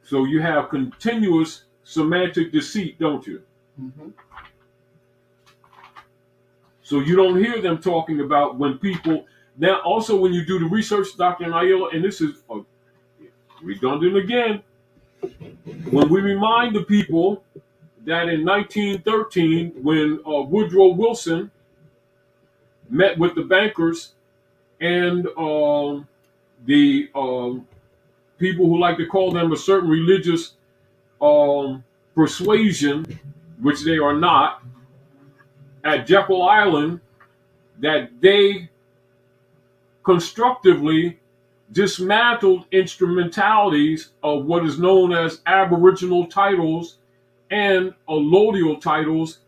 So you have continuous semantic deceit, don't you? Mm-hmm. So you don't hear them talking about when people. Now, also when you do the research, Dr. Naila, and this is redundant again, when we remind the people that in 1913, when Woodrow Wilson met with the bankers and the people who like to call them a certain religious persuasion, which they are not, at Jekyll Island, that they constructively dismantled instrumentalities of what is known as aboriginal titles and allodial titles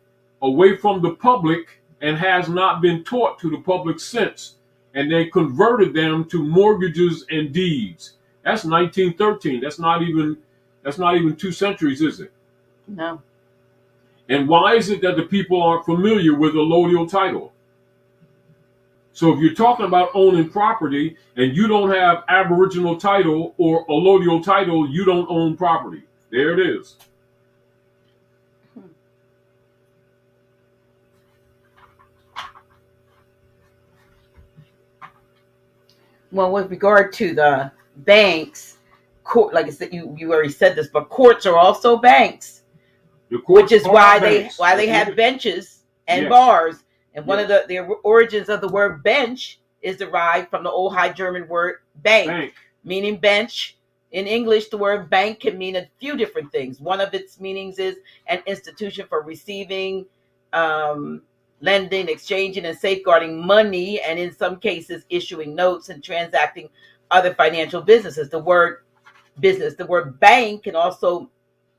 away from the public and has not been taught to the public since. And they converted them to mortgages and deeds. That's 1913. That's not even 2 centuries, is it? No. And why is it that the people aren't familiar with allodial title? So if you're talking about owning property and you don't have aboriginal title or allodial title, you don't own property. There it is. Well, with regard to the banks, court, like I said, you already said this, but courts are also banks, which is why they have benches and Yes. bars. And one Yes. of the origins of the word bench is derived from the old High German word bank, meaning bench. In English, the word bank can mean a few different things. One of its meanings is an institution for receiving, lending, exchanging, and safeguarding money, and in some cases, issuing notes and transacting other financial businesses. The word bank can also,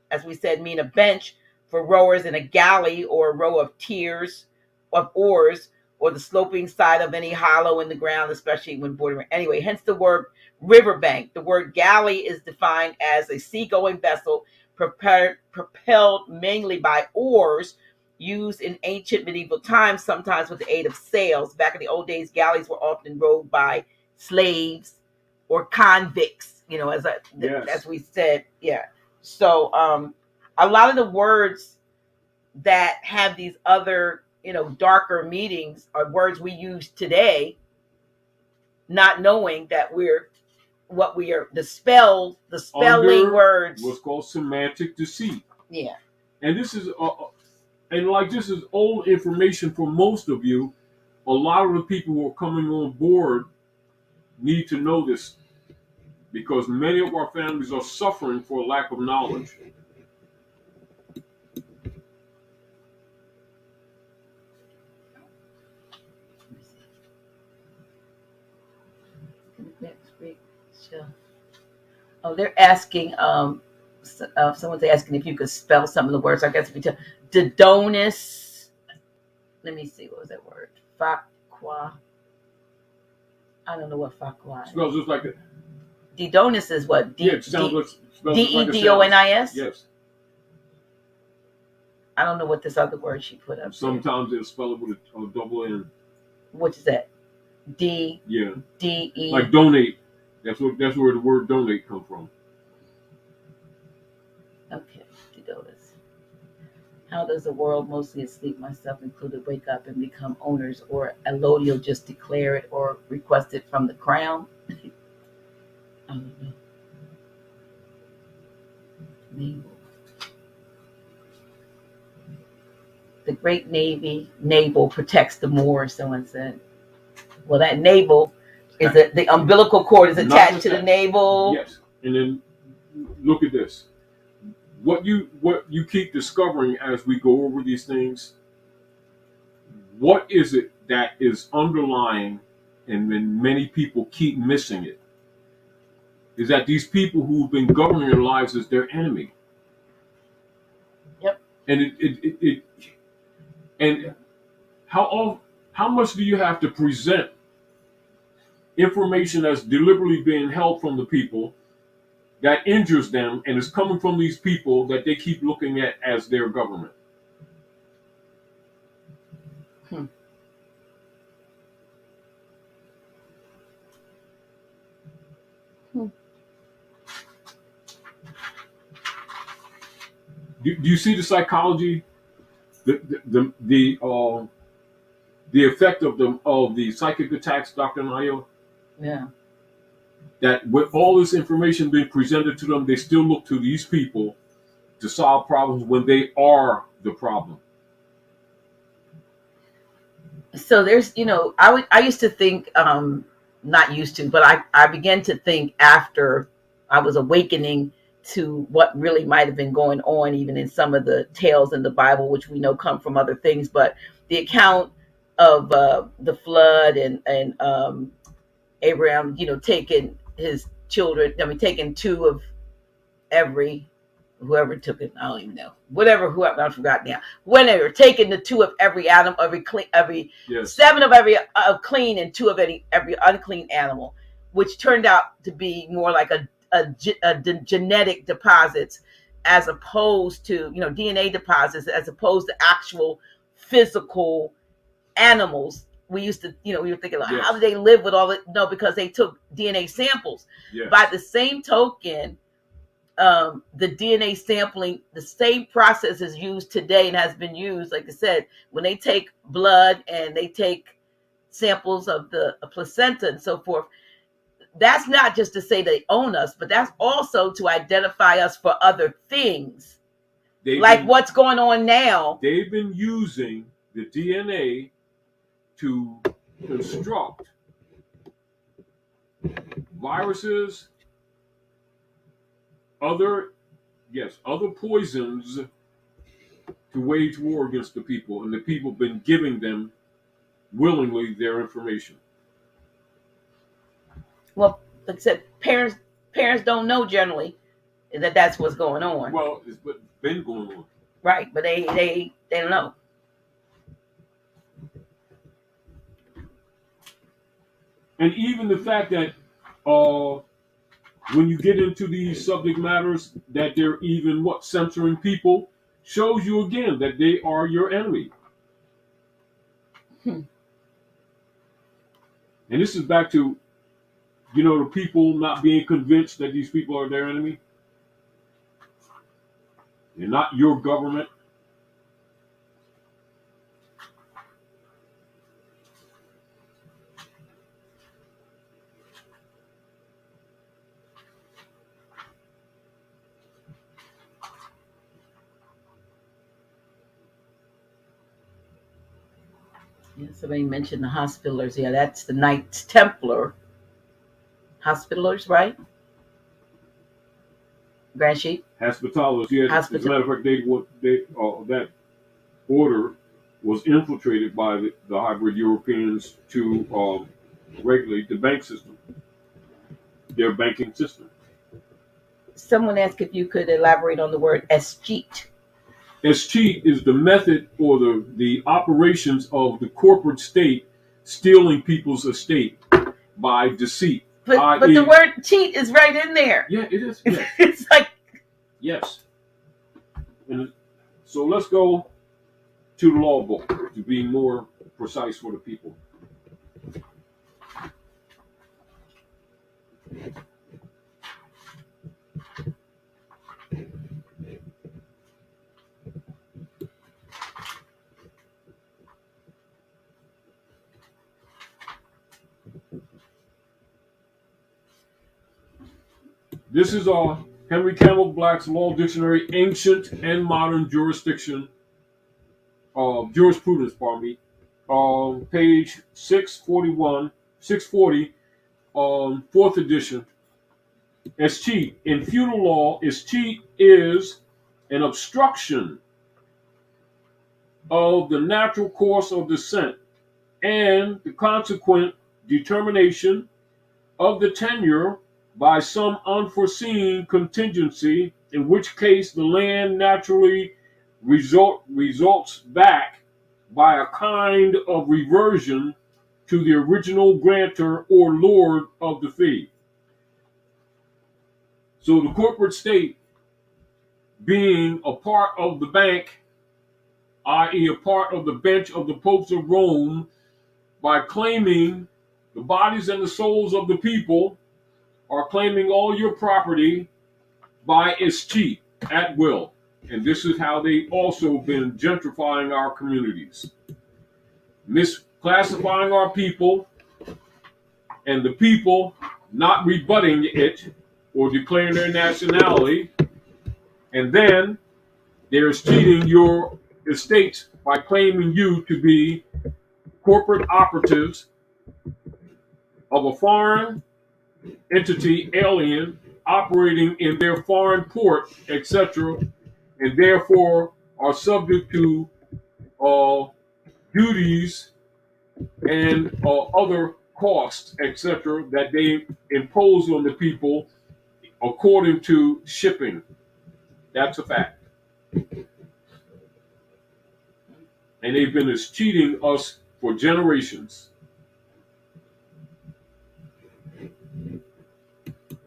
as we said, mean a bench for rowers in a galley or a row of tiers of oars or the sloping side of any hollow in the ground, especially when bordering. Anyway, hence the word riverbank. The word galley is defined as a seagoing vessel propelled mainly by oars used in ancient medieval times, sometimes with the aid of sails. Back in the old days, galleys were often rowed by slaves or convicts, as we said. Yeah. So a lot of the words that have these other, darker meanings are words we use today, not knowing that the spelling words. What's called semantic deceit. Yeah. And this is old information for most of you. A lot of the people who are coming on board need to know this because many of our families are suffering for lack of knowledge. Next week, sure. Oh, they're asking. Someone's asking if you could spell some of the words. I guess if you tell Didonus. Let me see. What was that word? Fakwa. I don't know what fakwa is. Spells just like it. Didonus is what? It sounds like Dedonis? Yes. I don't know what this other word she put up. Sometimes they'll spell it with a double N. What is that? D. Yeah. D-E. Like donate. That's where the word donate comes from. Okay. Didonus. How does the world, mostly asleep, myself included, wake up and become owners, or allodial just declare it or request it from the crown? I don't know. Naval. The great navel protects the Moors, someone said. Well, that navel is the umbilical cord is attached to the navel. Yes. And then look at this. What you keep discovering as we go over these things, what is it that is underlying, and then many people keep missing it, is that these people who've been governing their lives is their enemy. Yep. And and how much do you have to present information that's deliberately being held from the people that injures them and is coming from these people that they keep looking at as their government? Do you see the psychology, the effect of the psychic attacks, Dr. Nayo? Yeah. That with all this information being presented to them, they still look to these people to solve problems when they are the problem. So there's, I used to think, not used to, but I began to think after I was awakening to what really might have been going on, even in some of the tales in the Bible, which we know come from other things. But the account of the flood and Abraham, taking his children, taking two of every, whoever took it, I don't even know. Whoever, I forgot now. Whenever taking the two of every animal, every Yes. 7 of every clean and 2 of every unclean animal, which turned out to be more like a genetic deposits, as opposed to DNA deposits, as opposed to actual physical animals. We used to, we were thinking, like, Yes. how do they live with all it? No, because they took DNA samples. Yes. By the same token, the DNA sampling, the same process is used today and has been used, like I said, when they take blood and they take samples of the placenta and so forth. That's not just to say they own us, but that's also to identify us for other things. What's going on now. They've been using the DNA to construct viruses, other poisons to wage war against the people, and the people have been giving them willingly their information. Well, like I said, parents don't know generally that that's what's going on. Well, it's been going on. Right, but they don't know. And even the fact that when you get into these subject matters, that they're even censoring people, shows you again that they are your enemy. And this is back to, the people not being convinced that these people are their enemy. They're not your government. Yeah, somebody mentioned the Hospitallers. Yeah, that's the Knights Templar. Hospitallers, right? Grand Sheik? Hospitallers, yes. As a matter of fact, that order was infiltrated by the hybrid Europeans to regulate the bank system, their banking system. Someone asked if you could elaborate on the word escheat. Escheat is the method or the operations of the corporate state stealing people's estate by deceit. But the word cheat is right in there. Yeah, it is. Yes. It's like, yes. And so let's go to the law book to be more precise for the people. This is Henry Campbell Black's Law Dictionary, Ancient and Modern Jurisprudence, page 640, 4th edition. Escheat. In feudal law, escheat is an obstruction of the natural course of descent and the consequent determination of the tenure by some unforeseen contingency, in which case the land naturally results back by a kind of reversion to the original grantor or lord of the fee. So the corporate state, being a part of the bank, i.e. a part of the bench of the popes of Rome, by claiming the bodies and the souls of the people, are claiming all your property by escheat, at will. And this is how they also been gentrifying our communities, misclassifying our people, and the people not rebutting it or declaring their nationality. And then there's cheating your estates by claiming you to be corporate operatives of a foreign entity, alien, operating in their foreign port, etc., and therefore are subject to uh, duties and other costs, etc., that they impose on the people according to shipping. That's a fact. And they've been cheating us for generations.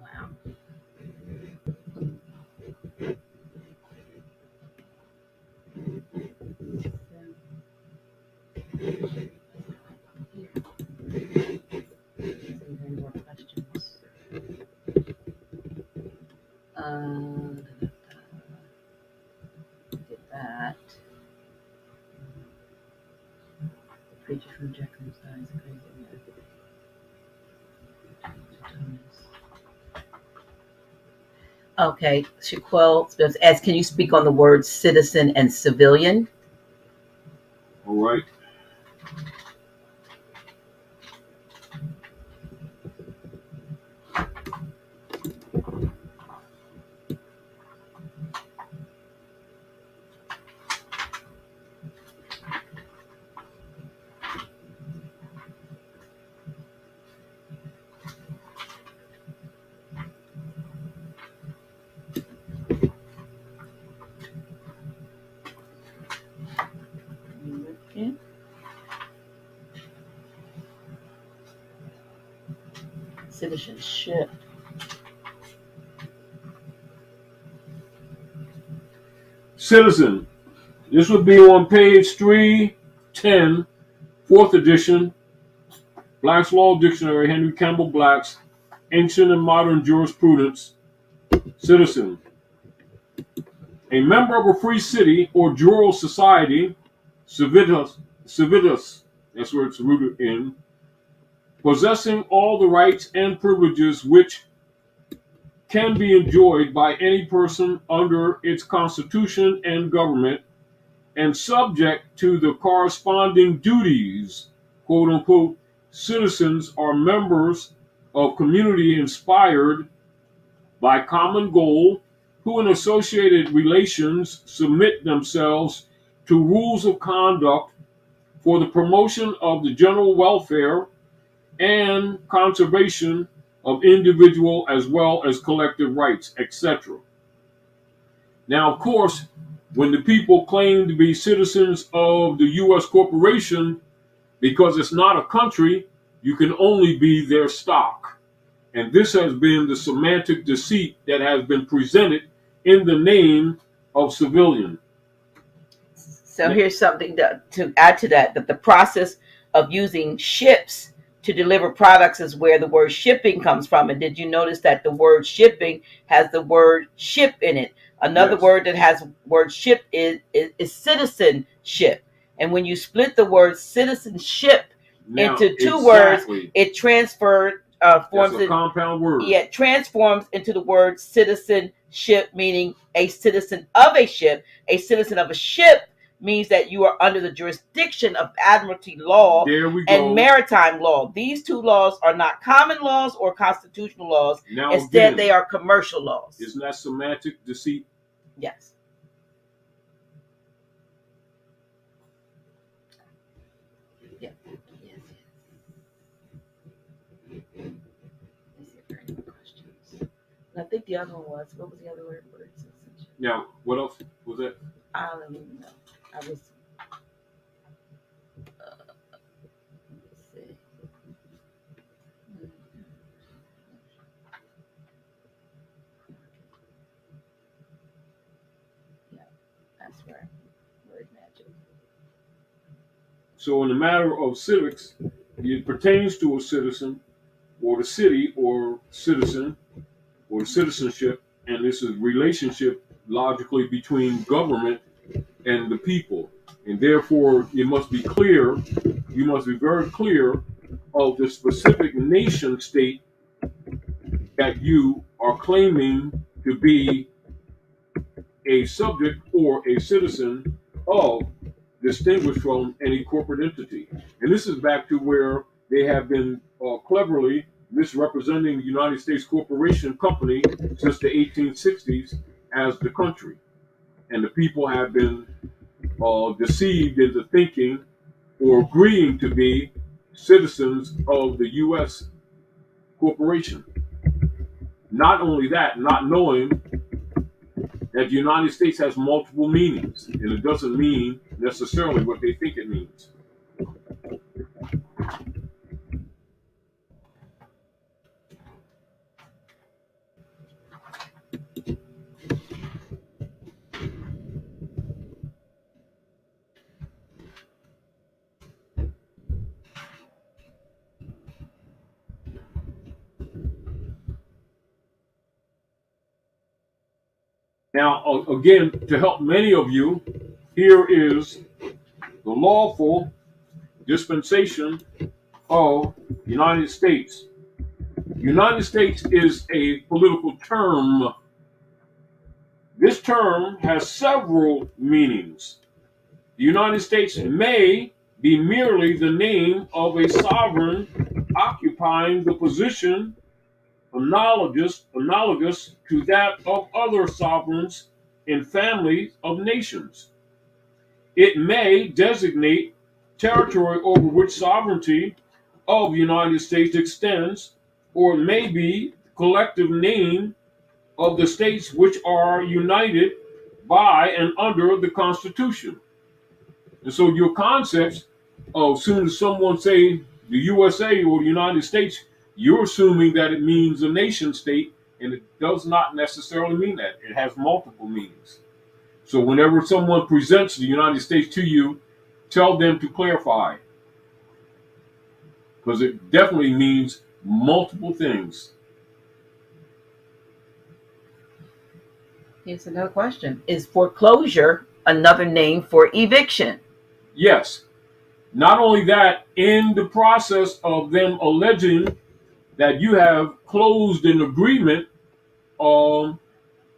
Wow. Any more questions? Get that. Preacher from Jekyll's Eyes, crazy man. Okay, Shaquille Smith asks, can you speak on the words citizen and civilian? All right. Okay. Citizenship. Citizen. This would be on page 310, fourth edition, Black's Law Dictionary, Henry Campbell Black's Ancient and Modern Jurisprudence. Citizen. A member of a free city or jural society, civitas, that's where it's rooted in, possessing all the rights and privileges which can be enjoyed by any person under its constitution and government, and subject to the corresponding duties. Quote unquote, citizens are members of community inspired by common goal, who in associated relations submit themselves to rules of conduct for the promotion of the general welfare and conservation of individual as well as collective rights, etc. Now, of course, when the people claim to be citizens of the U.S. corporation, because it's not a country, you can only be their stock. And this has been the semantic deceit that has been presented in the name of civilian. So here's something to add to that the process of using ships to deliver products is where the word shipping comes from. And did you notice that the word shipping has the word ship in it? Another word that has word ship is citizenship. And when you split the word citizenship into two words, it transferred forms a compound word. Yeah, it transforms into the word citizenship, meaning a citizen of a ship. A citizen of a ship means that you are under the jurisdiction of admiralty law and maritime law. These two laws are not common laws or constitutional laws. Now, instead, they are commercial laws. Isn't that semantic deceit? Yes. Yeah. Yes. I think the other one was, what was the other word for citizenship? Now, what else was that? I don't even know. I was. Let's see. Yeah, that's right. Word magic. So, in the matter of civics, it pertains to a citizen, or the city, or citizen, or citizenship, and this is relationship logically between government and the people. And therefore, it must be clear, you must be very clear of the specific nation state that you are claiming to be a subject or a citizen of, distinguished from any corporate entity. And this is back to where they have been cleverly misrepresenting the United States Corporation Company since the 1860s as the country. And the people have been deceived into thinking or agreeing to be citizens of the U.S. corporation. Not only that, not knowing that the United States has multiple meanings, and it doesn't mean necessarily what they think it means. Now, again, to help many of you, here is the lawful dispensation of the United States. United States is a political term. This term has several meanings. The United States may be merely the name of a sovereign occupying the position analogous to that of other sovereigns in families of nations. It may designate territory over which sovereignty of the United States extends, or it may be the collective name of the states which are united by and under the Constitution. And so your concepts, as soon as someone say the USA or the United States, you're assuming that it means a nation state, and it does not necessarily mean that. It has multiple meanings. So whenever someone presents the United States to you, tell them to clarify, because it definitely means multiple things. Here's another question. Is foreclosure another name for eviction? Yes. Not only that, in the process of them alleging that you have closed an agreement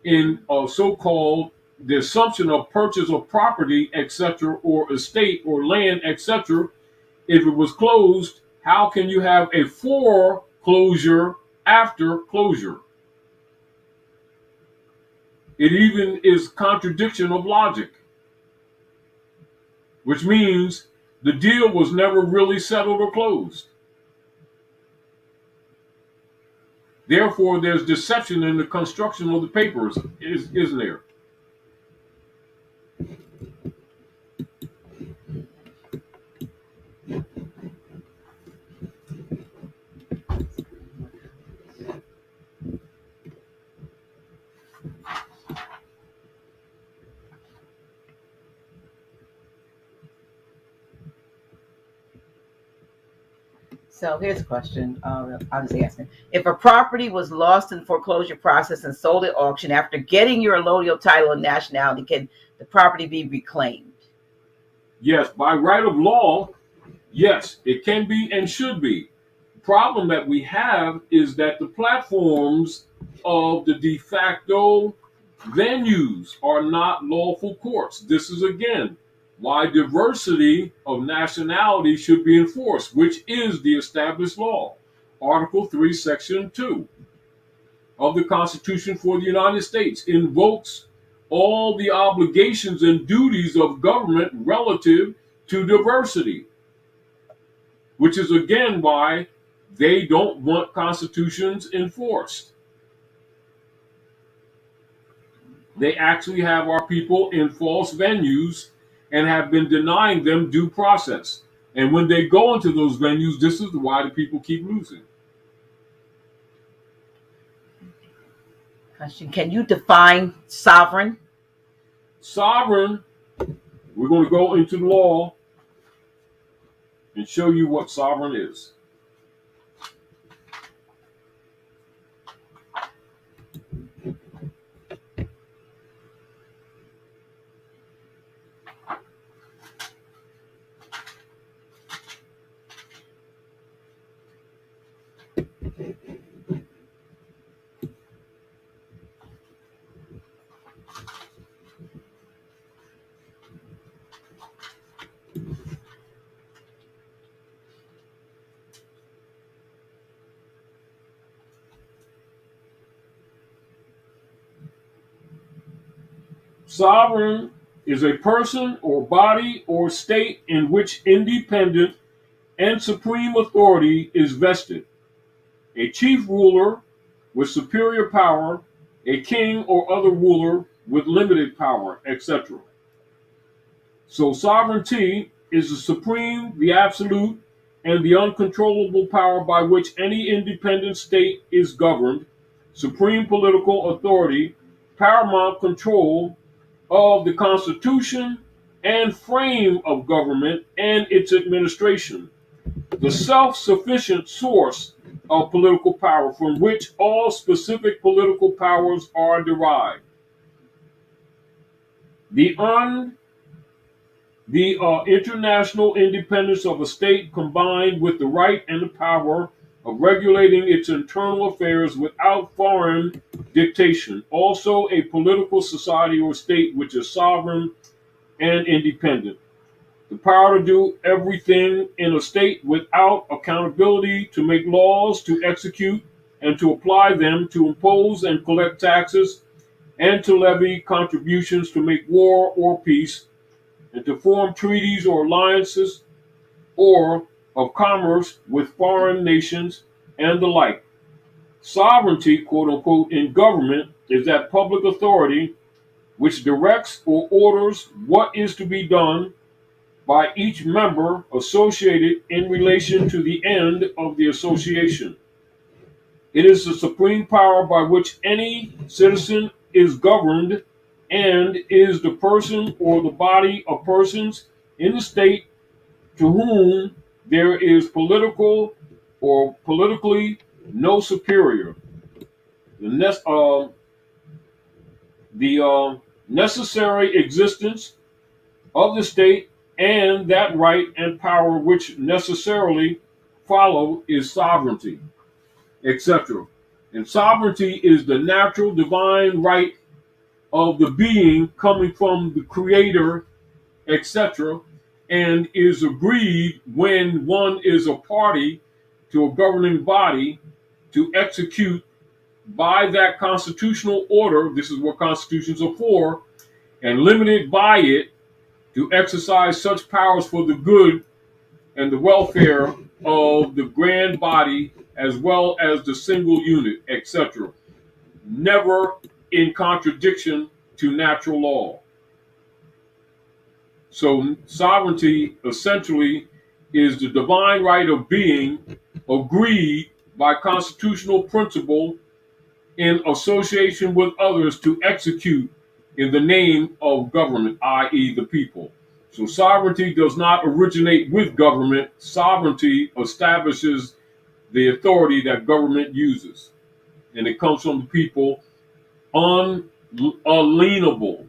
in so-called the assumption of purchase of property, etc., or estate or land, etc., if it was closed, how can you have a foreclosure after closure? It even is contradiction of logic, which means the deal was never really settled or closed. Therefore, there's deception in the construction of the papers, isn't there? So here's a question. I'll just ask it. If a property was lost in the foreclosure process and sold at auction, after getting your allodial title and nationality, can the property be reclaimed? Yes, by right of law, yes, it can be and should be. The problem that we have is that the platforms of the de facto venues are not lawful courts. This is, again, why diversity of nationality should be enforced, which is the established law. Article 3, Section 2 of the Constitution for the United States invokes all the obligations and duties of government relative to diversity, which is, again, why they don't want constitutions enforced. They actually have our people in false venues and have been denying them due process. And when they go into those venues, this is why the people keep losing. Question. Can you define sovereign? Sovereign, we're going to go into the law and show you what sovereign is. Sovereign is a person or body or state in which independent and supreme authority is vested. A chief ruler with superior power, a king or other ruler with limited power, etc. So sovereignty is the supreme, the absolute, and the uncontrollable power by which any independent state is governed, supreme political authority, paramount control of the constitution and frame of government and its administration, the self-sufficient source of political power from which all specific political powers are derived. The international independence of a state combined with the right and the power of regulating its internal affairs without foreign dictation. Also, a political society or state which is sovereign and independent. The power to do everything in a state without accountability, to make laws, to execute and to apply them, to impose and collect taxes, and to levy contributions, to make war or peace, and to form treaties or alliances or of commerce with foreign nations and the like. Sovereignty, quote unquote, in government is that public authority which directs or orders what is to be done by each member associated in relation to the end of the association. It is the supreme power by which any citizen is governed and is the person or the body of persons in the state to whom there is political or politically no superior. The necessary existence of the state and that right and power which necessarily follow is sovereignty, etc. And sovereignty is the natural divine right of the being coming from the creator, etc., and is agreed when one is a party to a governing body to execute by that constitutional order. This is what constitutions are for, and limited by it to exercise such powers for the good and the welfare of the grand body as well as the single unit, etc., never in contradiction to natural law. So sovereignty essentially is the divine right of being agreed by constitutional principle in association with others to execute in the name of government, i.e. the people. So sovereignty does not originate with government. Sovereignty establishes the authority that government uses. And it comes from the people, unalienable.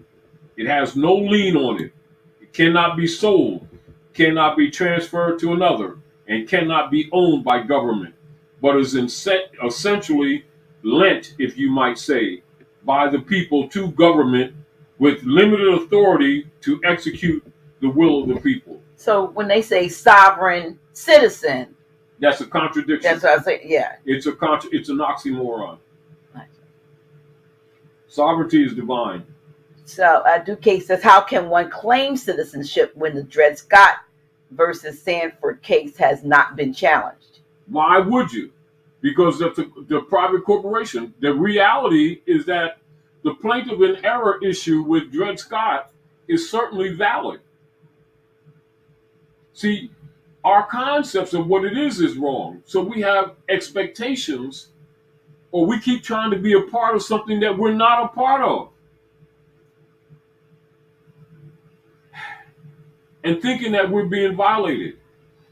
It has no lien on it. It cannot be sold, cannot be transferred to another, and cannot be owned by government, but is essentially lent, if you might say, by the people to government with limited authority to execute the will of the people. So when they say sovereign citizen, that's a contradiction. That's what I say. Yeah, it's an oxymoron. Nice. Sovereignty is divine. So Duque says, how can one claim citizenship when the Dred Scott versus Sanford case has not been challenged? Why would you? Because that's the private corporation. The reality is that the plaintiff in error issue with Dred Scott is certainly valid. See, our concepts of what it is wrong. So we have expectations, or we keep trying to be a part of something that we're not a part of. And thinking that we're being violated.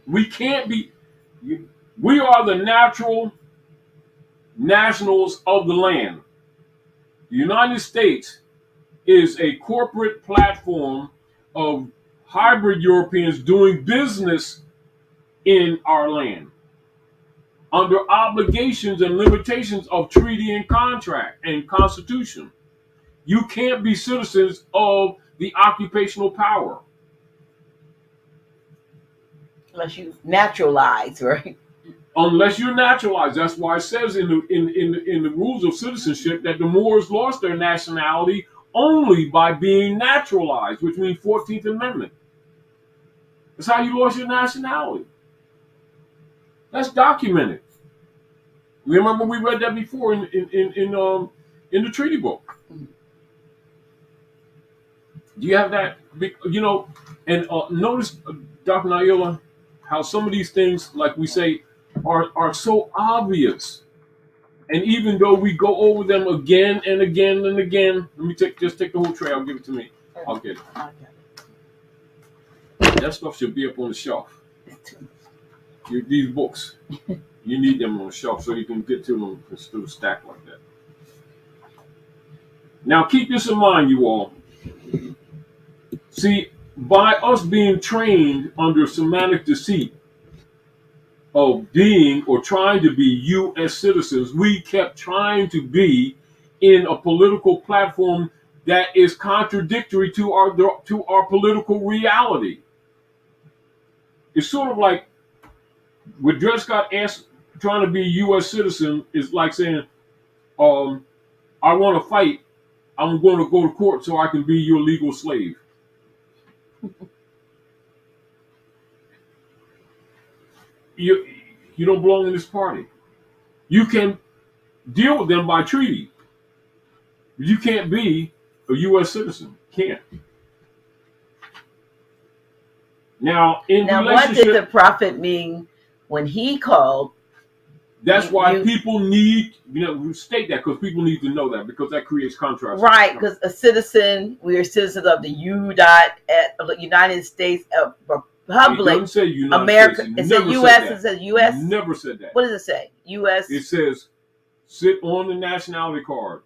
We can't be. We are the natural nationals of the land. The United States is a corporate platform of hybrid Europeans doing business in our land under obligations and limitations of treaty and contract and constitution. You can't be citizens of the occupational power. Unless you naturalize, right? Unless you're naturalized. That's why it says in the rules of citizenship that the Moors lost their nationality only by being naturalized, which means 14th Amendment. That's how you lost your nationality. That's documented. Remember we read that before in the treaty book. Do you have that? You know, and notice, Dr. Naila, how some of these things, like we say, are so obvious. And even though we go over them again and again and again, let me just take the whole tray. I'll give it to me. I'll get it. That stuff should be up on the shelf. These books, you need them on the shelf so you can get to them and still stack like that. Now keep this in mind, you all. See, by us being trained under semantic deceit of being or trying to be U.S. citizens, we kept trying to be in a political platform that is contradictory to our political reality. It's sort of like when Dred Scott asked, trying to be a U.S. citizen is like saying, I want to fight. I'm going to go to court so I can be your legal slave. You don't belong in this party. You can deal with them by treaty. You can't be a U.S. citizen. Can't. Now, what did the prophet mean when he called? That's why people need, state that, because people need to know that, because that creates contrast. Right, because a citizen, we are citizens of the United States of Republic. It doesn't say United America. States. It says U.S. It says U.S. Never said that. What does it say? U.S. It says, sit on the nationality card.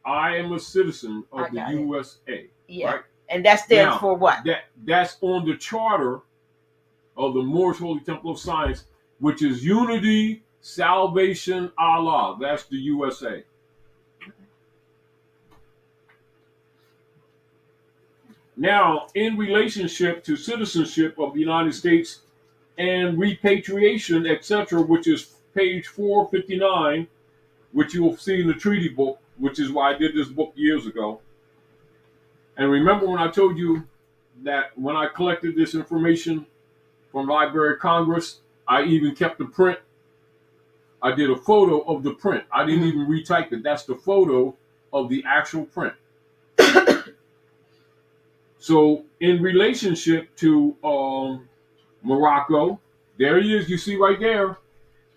I am a citizen of the USA. Yeah. Right? And that stands for what? That's on the charter of the Moorish Holy Temple of Science, which is unity, salvation, Allah. That's the USA. Now, in relationship to citizenship of the United States and repatriation, etc., which is page 459, which you will see in the treaty book, which is why I did this book years ago. And remember when I told you that when I collected this information from Library of Congress, I even kept the print. I did a photo of the print. I didn't even retype it. That's the photo of the actual print. So in relationship to Morocco, there he is. You see right there,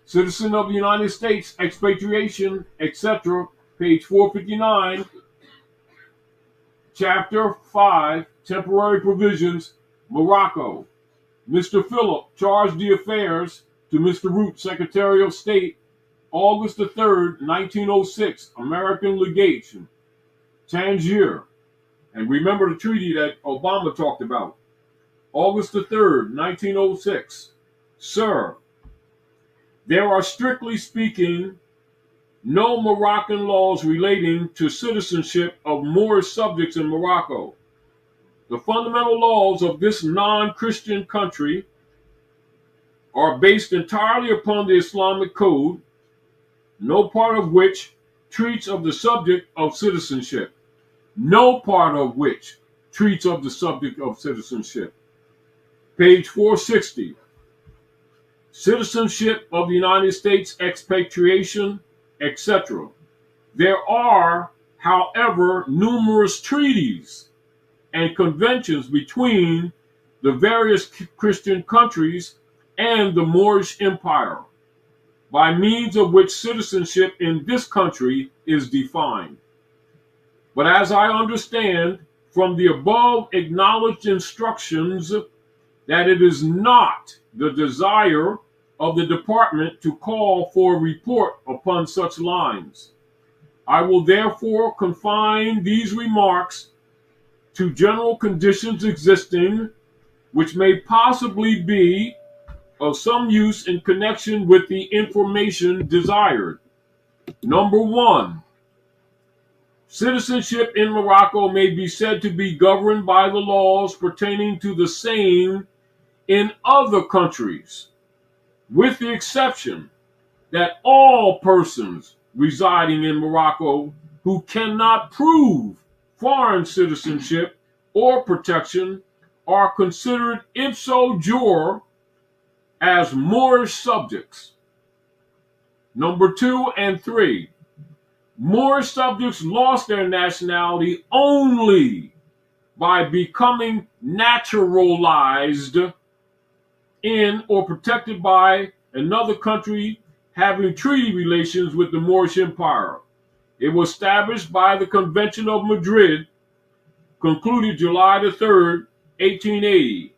citizen of the United States, expatriation, etc. Page 459, Chapter 5, Temporary Provisions, Morocco. Mr. Phillip charged the affairs to Mr. Root, Secretary of State, August the 3rd, 1906, American Legation, Tangier. And remember the treaty that Obama talked about. August the 3rd, 1906. Sir, there are strictly speaking no Moroccan laws relating to citizenship of Moorish subjects in Morocco. The fundamental laws of this non-Christian country are based entirely upon the Islamic code, no part of which treats of the subject of citizenship. No part of which treats of the subject of citizenship. Page 460. Citizenship of the United States, expatriation, etc. There are, however, numerous treaties and conventions between the various Christian countries and the Moorish Empire, by means of which citizenship in this country is defined. But as I understand from the above acknowledged instructions that it is not the desire of the department to call for a report upon such lines, I will therefore confine these remarks to general conditions existing, which may possibly be of some use in connection with the information desired. Number one, citizenship in Morocco may be said to be governed by the laws pertaining to the same in other countries, with the exception that all persons residing in Morocco who cannot prove foreign citizenship or protection are considered ipso jure as Moorish subjects. Number 2 and 3. Moorish subjects lost their nationality only by becoming naturalized in or protected by another country having treaty relations with the Moorish Empire. It was established by the Convention of Madrid, concluded July the 3rd, 1880.